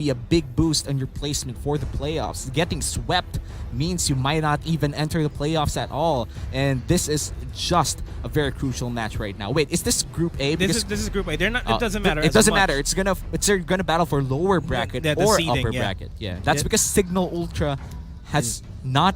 be a big boost on your placement for the playoffs. Getting swept means you might not even enter the playoffs at all, and this is just a very crucial match right now. Wait, is this Group A? This is Group A. They're not. It doesn't matter. It doesn't matter. It's gonna battle for lower bracket the or seeding, upper bracket. Yeah, that's because Signal Ultra has not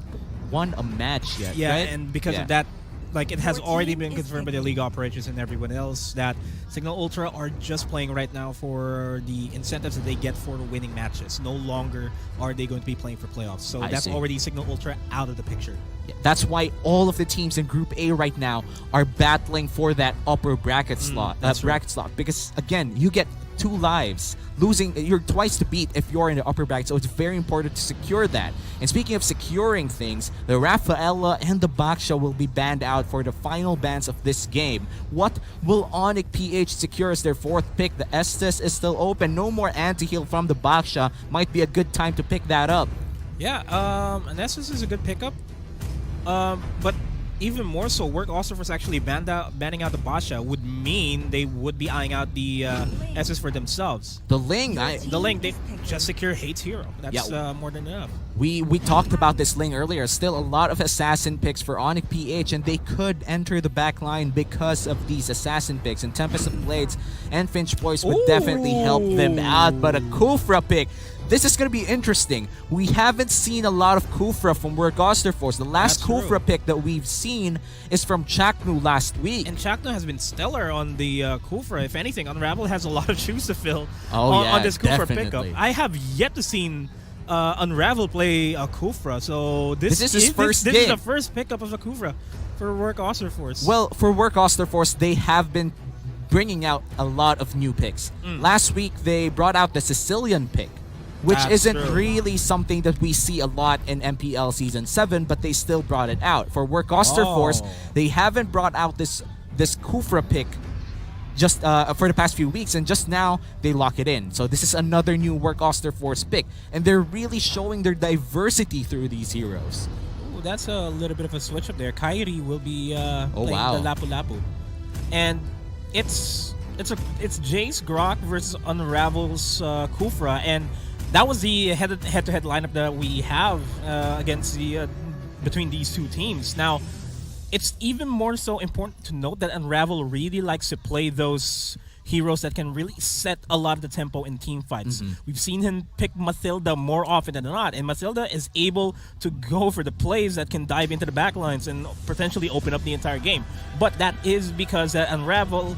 won a match yet. Yeah, right? and because of that, like, it has already been confirmed by the league operations and everyone else that Signal Ultra are just playing right now for the incentives that they get for winning matches. No longer are they going to be playing for playoffs. So that's already Signal Ultra out of the picture. Yeah, that's why all of the teams in Group A right now are battling for that upper bracket slot. Bracket slot, because again, you get 2 lives. You're twice to beat if you're in the upper bracket, so it's very important to secure that. And speaking of securing things, the Rafaela and the Baksha will be banned out for the final bans of this game. What will ONIC-PH secure as their 4th pick? The Estes is still open. No more anti-heal from the Baksha. Might be a good time to pick that up. Yeah, an Estes is a good pickup. But even more so, Work Auster was actually banning out the Basha would mean they would be eyeing out the SS for themselves. The Ling, they just secure Hate's hero. That's more than enough. We talked about this Ling earlier. Still a lot of assassin picks for ONIC-PH, and they could enter the back line because of these assassin picks. And Tempest of Blades and Finch Boys would definitely help them out. But a Kufra pick, this is going to be interesting. We haven't seen a lot of Kufra from Work Auster Force. The last Kufra pick that we've seen is from Chaknu last week. And Chaknu has been stellar on the Kufra. If anything, Unravel has a lot of shoes to fill on this Kufra pickup. I have yet to see Unravel play a Kufra, so this is his first game. This is the first pickup of a Kufra for Work Auster Force. Well, for Work Auster Force, they have been bringing out a lot of new picks. Last week, they brought out the Sicilian pick, which isn't really something that we see a lot in MPL Season 7, but they still brought it out. For Work Auster Force, they haven't brought out this Kufra pick just for the past few weeks, and just now they lock it in. So this is another new Work Auster Force pick, and they're really showing their diversity through these heroes. Ooh, that's a little bit of a switch up there. Kairi will be playing the Lapu Lapu, and it's Jace Grok versus Unravel's Kufra, and that was the head-to-head lineup that we have against between these two teams. Now, it's even more so important to note that Unravel really likes to play those heroes that can really set a lot of the tempo in team fights. We've seen him pick Mathilda more often than not, and Mathilda is able to go for the plays that can dive into the backlines and potentially open up the entire game. But that is because Unravel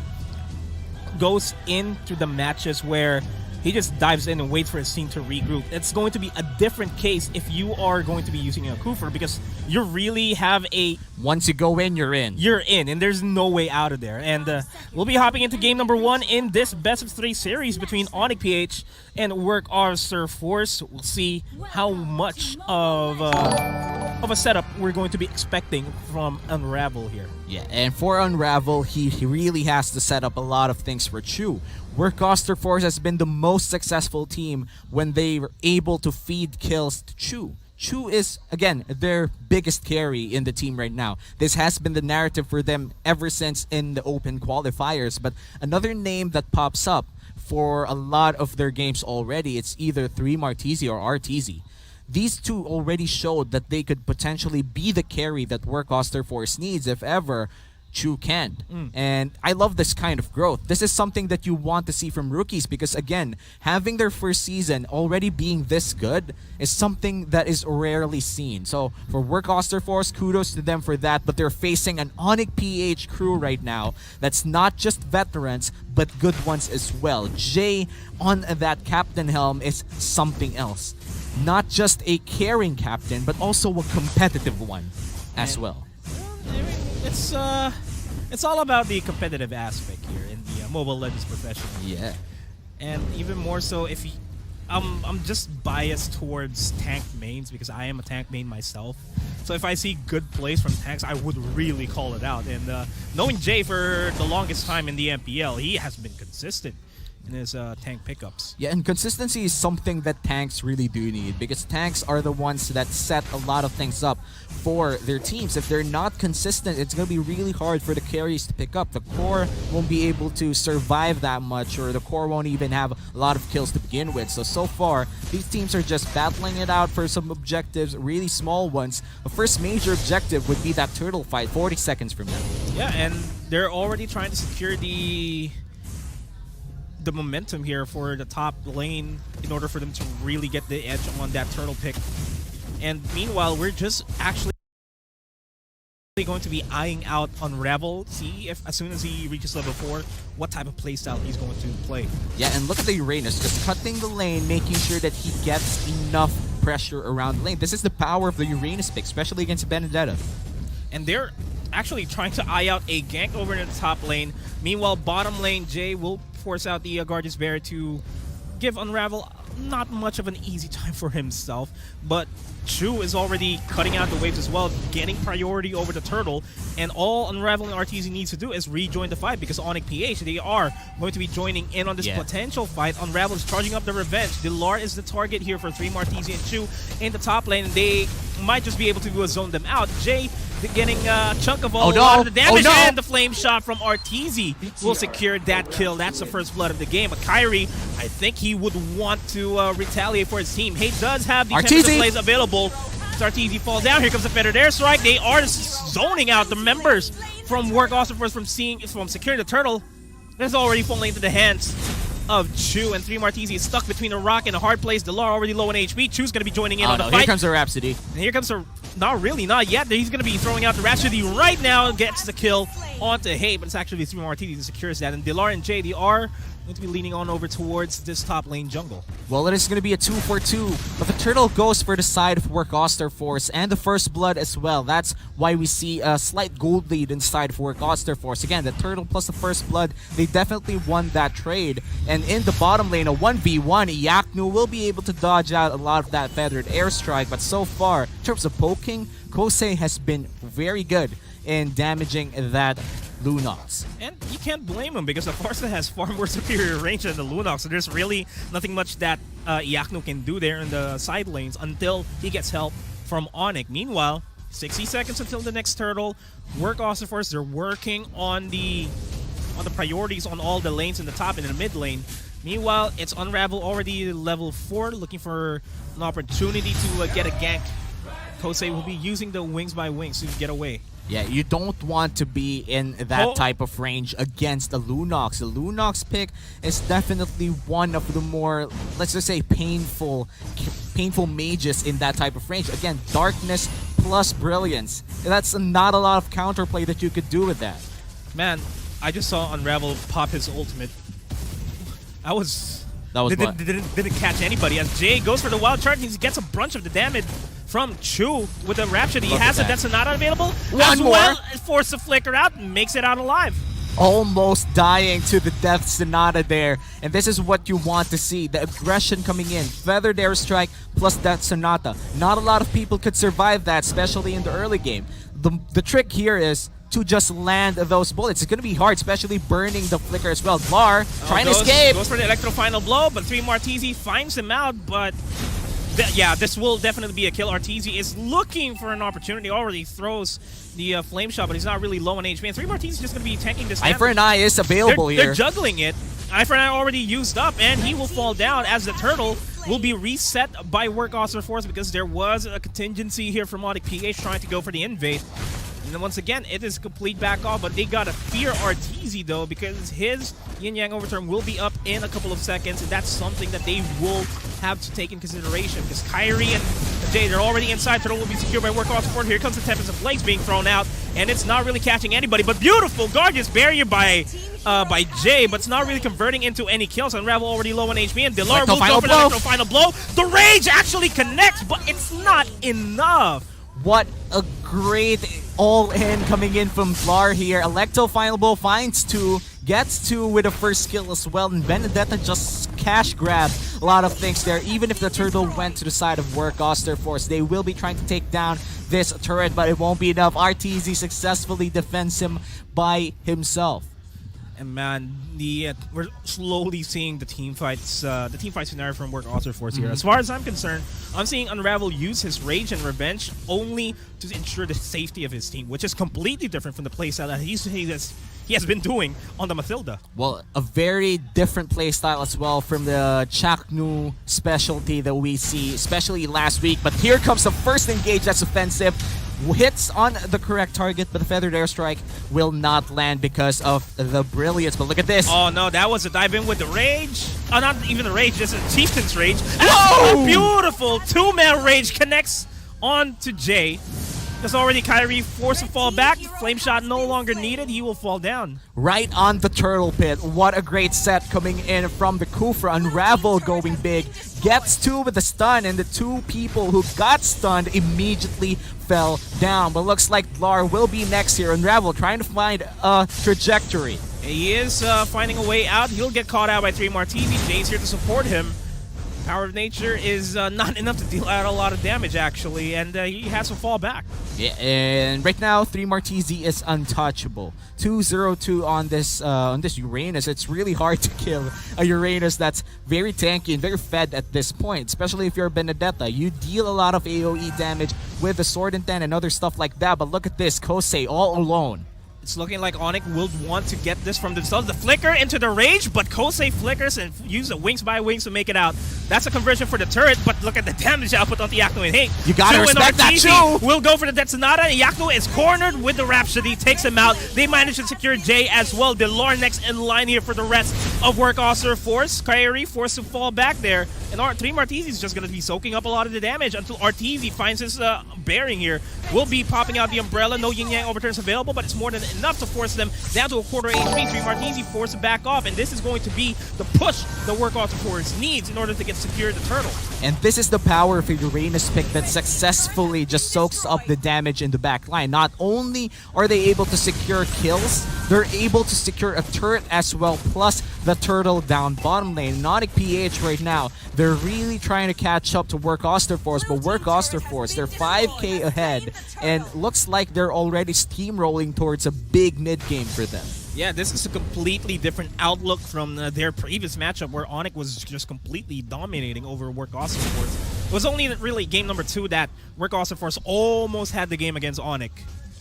goes into the matches where he just dives in and waits for his team to regroup. It's going to be a different case if you are going to be using a Kufra, because you really have a... Once you go in, you're in. You're in, and there's no way out of there. And we'll be hopping into game number 1 in this best-of-3 series between ONIC-PH and Work Auster Force. We'll see how much of a setup we're going to be expecting from Unravel here. Yeah, and for Unravel, he really has to set up a lot of things for Chu. Work Auster Force has been the most successful team when they were able to feed kills to Chu. Chu is, again, their biggest carry in the team right now. This has been the narrative for them ever since in the open qualifiers. But another name that pops up for a lot of their games already, it's either 3 Martisi or Arteezy. These two already showed that they could potentially be the carry that Work Auster Force needs if ever Chu can. And I love this kind of growth. This is something that you want to see from rookies, because again, having their first season already being this good is something that is rarely seen. So for Work Auster Force, kudos to them for that, but they're facing an ONIC-PH crew right now that's not just veterans, but good ones as well. Jay on that captain helm is something else. Not just a caring captain, but also a competitive one as well. It's all about the competitive aspect here in the Mobile Legends profession. Yeah. And even more so if I'm just biased towards tank mains because I am a tank main myself. So if I see good plays from tanks, I would really call it out. And knowing Jay for the longest time in the MPL, he has been consistent in his tank pickups. Yeah, and consistency is something that tanks really do need, because tanks are the ones that set a lot of things up for their teams. If they're not consistent, it's going to be really hard for the carries to pick up. The core won't be able to survive that much, or the core won't even have a lot of kills to begin with. So far, these teams are just battling it out for some objectives, really small ones. The first major objective would be that turtle fight 40 seconds from now. Yeah, and they're already trying to secure the momentum here for the top lane in order for them to really get the edge on that turtle pick. And meanwhile, we're just actually going to be eyeing out Unravel, see if as soon as he reaches level 4, what type of playstyle he's going to play. Yeah, and look at the Uranus, just cutting the lane, making sure that he gets enough pressure around the lane. This is the power of the Uranus pick, especially against Benedetta. And they're actually trying to eye out a gank over in the top lane. Meanwhile, bottom lane, Jay will force out the Guardian's Bear to give Unravel not much of an easy time for himself, but Chu is already cutting out the waves as well, getting priority over the turtle, and all Unravel and RTZ needs to do is rejoin the fight, because ONIC-PH, they are going to be joining in on this potential fight. Unravel is charging up the revenge. Dilar is the target here for 3 Martizi and Chu in the top lane, and they might just be able to zone them out. Jay getting a chunk of a lot of the damage, and the flame shot from Arteezy will secure that kill. That's the first blood of the game. But Kyrie, I think he would want to retaliate for his team. He does have the Tempest plays available. Arteezy falls down. Here comes the Fettered Airstrike. They are zoning out the members from Work Osterforce from securing the turtle. That's already falling into the hands of Chu, and 3 Martizi is stuck between a rock and a hard place. Dilar already low in HP. Chu's going to be joining in on the fight. Here comes the Rhapsody. And here comes the... Not really, not yet. He's going to be throwing out the Rhapsody right now. Gets the kill onto Hay, but it's actually 3 Martizi that secures that. And Dilar and Jay, they are going to be leaning on over towards this top lane jungle. Well, it is going to be a 2-for-2, but the turtle goes for the side of Work Osterforce and the first blood as well. That's why we see a slight gold lead inside of Work Osterforce. Again, the turtle plus the first blood, they definitely won that trade. And in the bottom lane, a 1v1, Yaknu will be able to dodge out a lot of that Feathered Airstrike, but so far, in terms of poking, Kosei has been very good in damaging that Lunox. And you can't blame him, because the Farsa has far more superior range than the Lunox, so there's really nothing much that Yaknu can do there in the side lanes until he gets help from ONIC. Meanwhile, 60 seconds until the next turtle. Work Osterforce, they're working on the priorities on all the lanes in the top and in the mid lane. Meanwhile, it's Unravel already level 4, looking for an opportunity to get a gank. Kosei will be using the wings by wings to get away. Yeah, you don't want to be in that type of range against the Lunox. The Lunox pick is definitely one of the more, let's just say, painful mages in that type of range. Again, darkness plus brilliance. That's not a lot of counterplay that you could do with that. Man, I just saw Unravel pop his ultimate. Didn't catch anybody, as Jay goes for the wild charge. He gets a bunch of the damage from Chu with the Rhapsody. He has a Death Sonata available. One more. Well, force the flicker out and makes it out alive. Almost dying to the Death Sonata there. And this is what you want to see. The aggression coming in. Feathered Airstrike plus Death Sonata. Not a lot of people could survive that, especially in the early game. The trick here is to just land those bullets. It's going to be hard, especially burning the flicker as well. Lar trying to escape. Goes for the Electro Final Blow, but 3 Martizi finds him out, but... yeah, this will definitely be a kill. Arteezy is looking for an opportunity. Already throws the flame shot, but he's not really low on HP. And 3 Martizi is just going to be tanking this. Eye for an Eye is available here. They're juggling it. Eye for an Eye already used up, and he will fall down as the turtle will be reset by Work Osterforce, because there was a contingency here from ONIC-PH trying to go for the invade. And then once again, it is complete back off, but they gotta fear Arteezy though, because his Yin-Yang Overturn will be up in a couple of seconds, and that's something that they will have to take in consideration, because Kyrie and Jay, they're already inside. Turtle will be secured by Work Osterforce. Here comes the Tempest of Flakes being thrown out, and it's not really catching anybody, but beautiful Gorgeous Barrier by Jay, but it's not really converting into any kills. Unravel already low on HP, and Dilar will go for the Electro Final Blow. The Rage actually connects, but it's not enough. What a great all-in coming in from Lar here. Electro Final Blow finds 2, gets 2 with a first kill as well, and Benedetta just cash grabbed a lot of things there. Even if the turtle went to the side of Work Osterforce, they will be trying to take down this turret, but it won't be enough. Arteezy successfully defends him by himself. And man, we're slowly seeing the team fight scenario from Work Author Force here. As far as I'm concerned, I'm seeing Unravel use his rage and revenge only to ensure the safety of his team, which is completely different from the playstyle that he has been doing on the Mathilda. Well, a very different playstyle as well from the Chaknu specialty that we see, especially last week. But here comes the first engage that's offensive. Hits on the correct target, but the Feathered Airstrike will not land because of the brilliance. But look at this. Oh no, that was a dive in with the rage. Oh, not even the rage, just a Chieftain's rage. Whoa! A beautiful two-man rage connects on to Jay. There's already Kyrie forced to fall back. Flame shot no longer needed. He will fall down. Right on the turtle pit. What a great set coming in from the Kufra. Unravel going big. Gets two with the stun, and the two people who got stunned immediately fell down. But looks like Lar will be next here. Unravel trying to find a trajectory. He is finding a way out. He'll get caught out by 3 Martini. Jay's here to support him. Power of Nature is not enough to deal out a lot of damage, actually, and he has to fall back. Yeah, and right now, 3 Martini is untouchable. 2-0-2 on this Uranus. It's really hard to kill a Uranus that's very tanky and very fed at this point, especially if you're a Benedetta. You deal a lot of AoE damage with the Sword and 10 and other stuff like that, but look at this, Kosei all alone. It's looking like ONIC will want to get this from themselves. The flicker into the rage, but Kosei flickers and uses the wings by wings to make it out. That's a conversion for the turret, but look at the damage output on the Yakno. And hey, you gotta respect that too! Will go for the Detonata, and Yakno is cornered with the Rhapsody, takes him out. They manage to secure Jay as well. Delar next in line here for the rest of Work Author Force. Kyrie forced to fall back there, and 3 Martini is just going to be soaking up a lot of the damage until Arteezy finds his bearing here. Will be popping out the umbrella. No Yin Yang overturns available, but it's more than enough to force them down to a quarter HP. 3 Martini forced to back off, and this is going to be the push the Work Author Force needs in order to get secure the turtle. And this is the power of a Uranus pick that successfully just soaks up the damage in the back line. Not only are they able to secure kills, they're able to secure a turret as well, plus the turtle down bottom lane. ONIC-PH right now, they're really trying to catch up to Work Author Force, but Work Author Force, they're 5k ahead, and looks like they're already steamrolling towards a big mid game for them. Yeah, this is a completely different outlook from their previous matchup where ONIC was just completely dominating over Work Author Force. It was only really game number 2 that Work Author Force almost had the game against ONIC.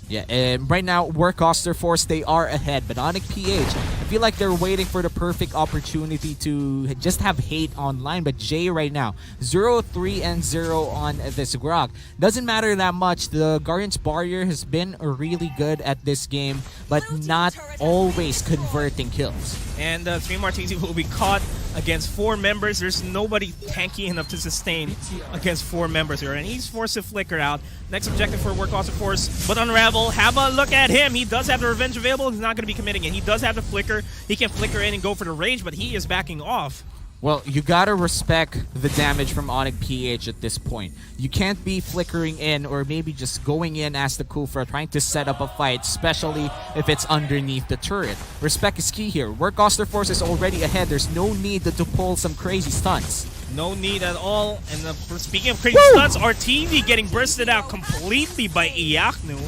Yeah, and right now, Work Author Force, they are ahead. But ONIC-PH, I feel like they're waiting for the perfect opportunity to just have hate online. But Jay right now, 0-3-0 on this Grok. Doesn't matter that much. The Guardian's Barrier has been really good at this game, but not always converting kills. And 3 Martini will be caught against 4 members. There's nobody tanky enough to sustain against 4 members here. And he's forced to flicker out. Next objective for Work Author Force, but Unravel, have a look at him. He does have the Revenge available. He's not going to be committing it. He does have the flicker. He can flicker in and go for the rage, but he is backing off. Well, you gotta respect the damage from ONIC-PH at this point. You can't be flickering in or maybe just going in as the Kufra, trying to set up a fight, especially if it's underneath the turret. Respect is key here. Work Author Force is already ahead. There's no need to pull some crazy stunts. No need at all. And speaking of crazy stunts, Arteezy getting bursted out completely by Iyaknu.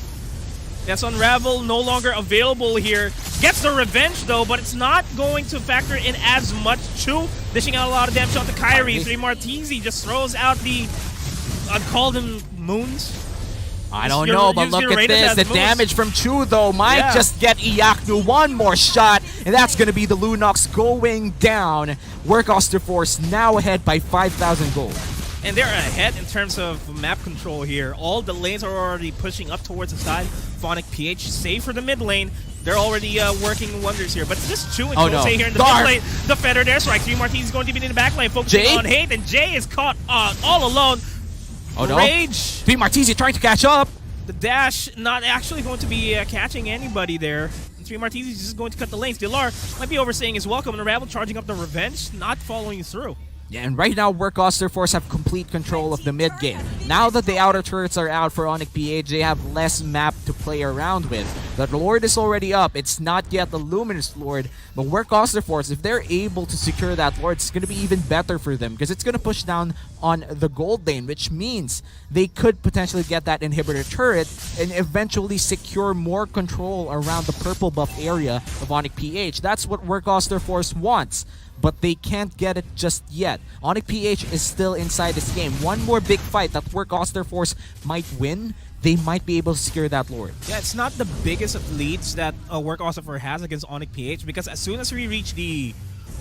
That's Unravel, no longer available here. Gets the revenge though, but it's not going to factor in as much. Chu dishing out a lot of damage onto Kyrie. 3 Martini just throws out the uncalled him moons. I don't know, but look at this. The damage from Chu, though, might just get Iyaknu one more shot, and that's going to be the Lunox going down. Work Author Force now ahead by 5,000 gold. And they're ahead in terms of map control here. All the lanes are already pushing up towards the side. ONIC-PH, save for the mid lane. They're already working wonders here. But this Chu and Kosei here in the mid lane. The Feathered Airstrike. 3 Martini is going to be in the back lane, focusing on hate, and Jay is caught all alone. Oh no. Rage. 3 Martini trying to catch up. The dash not actually going to be catching anybody there. 3 Martini is just going to cut the lanes. Delar might be overstaying his welcome, and Unravel charging up the revenge, not following through. Yeah, and right now, Work Author Force have complete control of the mid game. Now that the outer turrets are out for ONIC-PH, they have less map to play around with. The Lord is already up. It's not yet the Luminous Lord, but Work Oster Force, if they're able to secure that Lord, it's going to be even better for them because it's going to push down on the gold lane, which means they could potentially get that inhibitor turret and eventually secure more control around the purple buff area of ONIC-PH. That's what Work Oster Force wants, but they can't get it just yet. ONIC-PH is still inside this game. One more big fight that Work Oster Force might win, they might be able to secure that Lord. Yeah, it's not the biggest of leads that Work Oster Force has against ONIC-PH, because as soon as we reach the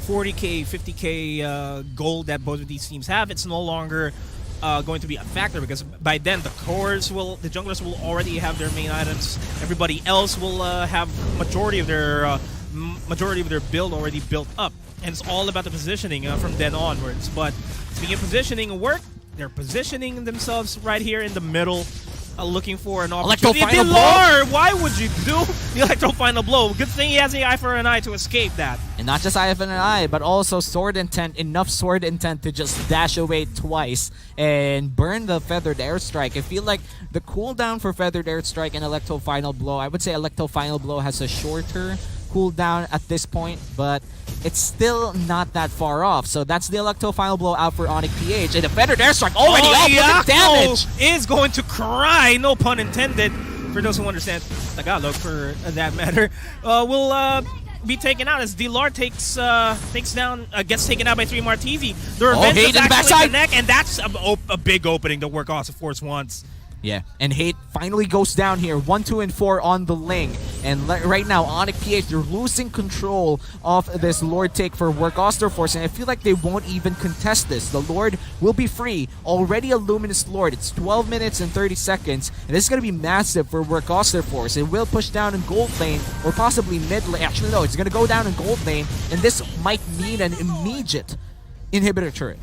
40k, 50k gold that both of these teams have, it's no longer going to be a factor, because by then the junglers will already have their main items. Everybody else will have majority of their build already built up, and it's all about the positioning from then onwards. But speaking of positioning, they're positioning themselves right here in the middle, looking for an opportunity. Electro Final Blow! Why would you do the Electro Final Blow? Good thing he has the eye for an eye to escape that. And not just eye for an eye, but also sword intent, enough sword intent to just dash away twice and burn the Feathered Airstrike. I feel like the cooldown for Feathered Airstrike and Electro Final Blow, I would say Electro Final Blow has a shorter cooldown at this point, but it's still not that far off. So that's the Electro Final Blow out for ONIC-PH, and the Feathered Airstrike already up with the damage! Is going to cry, no pun intended, for those who understand Tagalog for that matter. Will be taken out as Dilar gets taken out by 3 Martisi. The revenge is actually connect, and that's a big opening the Work Oster Force wants. Yeah, and Hate finally goes down here. 1, 2, and 4 on the lane. And right now, ONIC-PH, they're losing control of this Lord take for Work Oster Force, and I feel like they won't even contest this. The Lord will be free. Already a Luminous Lord. It's 12 minutes and 30 seconds, and this is going to be massive for Work Oster Force. It will push down in gold lane, or possibly mid lane. Actually, no, it's going to go down in gold lane, and this might mean an immediate inhibitor turret.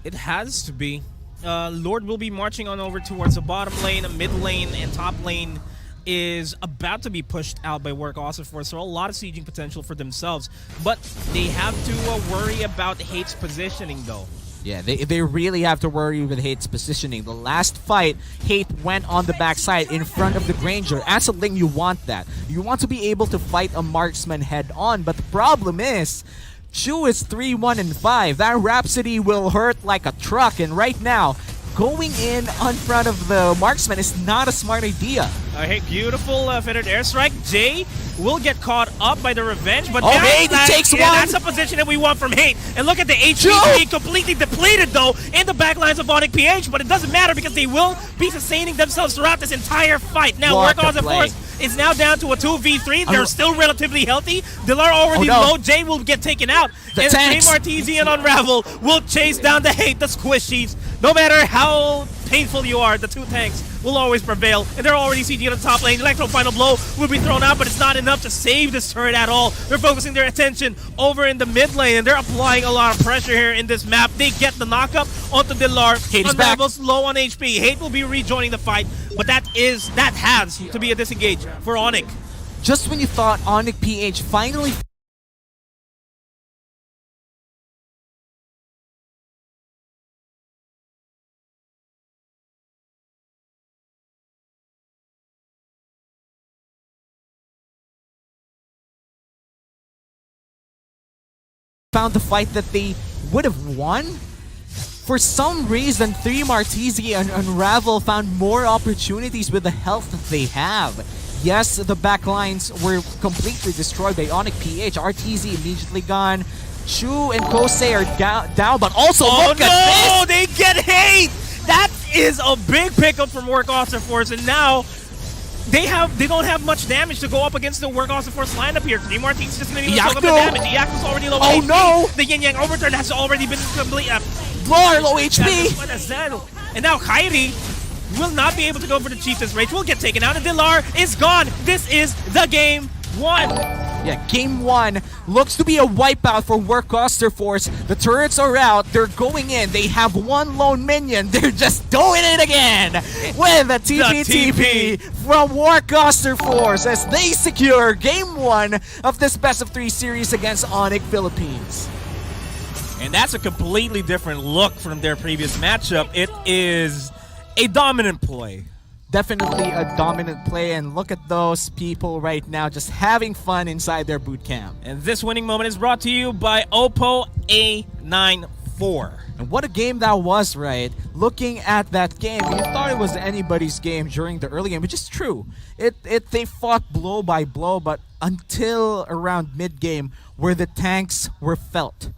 It has to be. Lord will be marching on over towards the bottom lane, mid lane, and top lane is about to be pushed out by Work Oster Force. So a lot of sieging potential for themselves, but they have to worry about Hate's positioning though. Yeah, they really have to worry with Hate's positioning. The last fight, Hate went on the backside in front of the Granger. As a Ling, you want that. You want to be able to fight a marksman head on, but the problem is, Chu is 3-1 and 5. That Rhapsody will hurt like a truck, and right now, going in on front of the marksman is not a smart idea. Hey, beautiful Feathered Airstrike. Jay will get caught up by the revenge, but Hate takes one. That's a position that we want from Hate. And look at the HP being completely depleted though in the backlines of ONIC-PH, but it doesn't matter because they will be sustaining themselves throughout this entire fight. Now, Work Oster Force is now down to a 2v3. They're still relatively healthy. Dilar already low. Jay will get taken out. And 3 Martisi and Unravel will chase down the Hate, the squishies. No matter how painful you are, the 2 tanks will always prevail. And they're already CG on the top lane. Electro Final Blow will be thrown out, but it's not enough to save this turret at all. They're focusing their attention over in the mid lane, and they're applying a lot of pressure here in this map. They get the knockup onto Dilar. Hate is back. Unravel's low on HP. Hate will be rejoining the fight, but that has to be a disengage for ONIC. Just when you thought ONIC-PH finally found the fight that they would have won, for some reason 3 Martisi and Unravel found more opportunities with the health that they have. Yes, the backlines were completely destroyed by ONIC-PH. RTZ immediately gone. Chu and Kosei are down, but also look at this! They get Hate! That is a big pickup from Work Oster Force, and now they don't have much damage to go up against the Work Oster Force lineup here. 3 Martins just gonna need to soak up the damage. The Yaku's already low HP. No! The Yin Yang overturn has already been complete. Low HP! And now Kairi will not be able to go for the Chieftain's Rage. Will get taken out, and Dilar is gone. This is the game 1. Yeah, game 1 looks to be a wipeout for Work Oster Force. The turrets are out. They're going in. They have 1 lone minion. They're just doing it again with a TP from Work Oster Force as they secure game 1 of this best of 3 series against ONIC Philippines. And that's a completely different look from their previous matchup. It is a dominant play Definitely a dominant play, and look at those people right now just having fun inside their boot camp. And this winning moment is brought to you by Oppo A94. And what a game that was, right? Looking at that game, you thought it was anybody's game during the early game, which is true. They fought blow by blow, but until around mid-game where the tanks were felt.